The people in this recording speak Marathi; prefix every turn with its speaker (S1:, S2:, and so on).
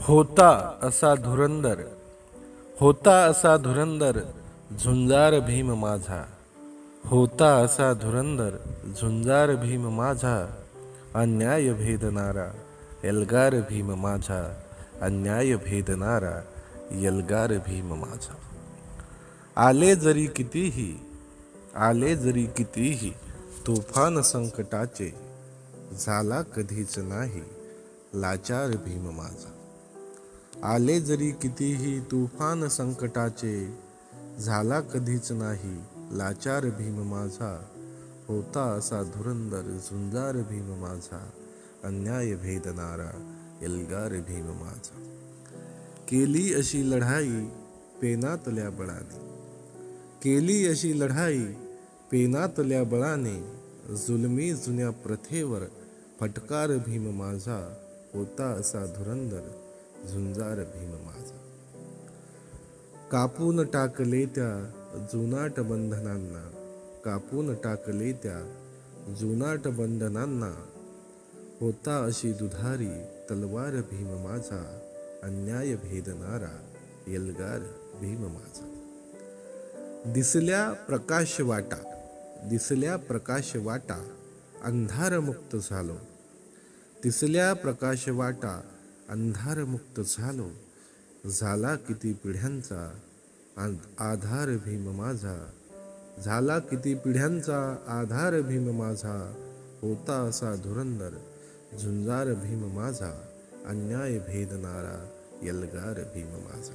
S1: होता असा धुरंदर, होता असा धुरंदर, झुंजार भीम माझा. होता असा धुरंदर, झुंजार भीम माझा. अन्याय भेदणारा एल्गार भीम माझा. अन्याय भेदणारा एल्गार भीम माझा. आले जरी कितीही, आले जरी कितीही तुफान संकटाचे, झाला कधीच नाही लाचार भीम माझा. आले जरी कितीही तुफान संकटाचे, झाला कधीच नाही लाचार भीम माझा. होता असा धुरंदर, झुंजार भीम माझा. अन्याय भेदणारा एल्गार भीम माझा. केली अशी लढाई पेनातल्या बळाने, केली अशी लढाई पेनातल्या बळाने. जुलमी जुन्या प्रथेवर फटकार भीम माझा. होता असा धुरंदर, झुंजार भीम माझा. कापून टाकले त्या जुनाट बंधनांना, कापून टाकले त्या जुनाट बंधनांना. होता अशी दुधारी तलवार भीम माझा. अन्याय भेदणारा एल्गार भीम माझा. दिसल्या प्रकाश वाटा, दिसल्या प्रकाश वाटा, अंधारमुक्त झालो. दिसल्या प्रकाश वाटा, अंधारमुक्त झालो. झाला किती पिढ्यांचा आधार भीम माझा. झाला किती पिढ्यांचा आधार भीम माझा. होता असा धुरंदर, झुंजार भीम माझा. अन्याय भेदणारा एल्गार भीम माझा.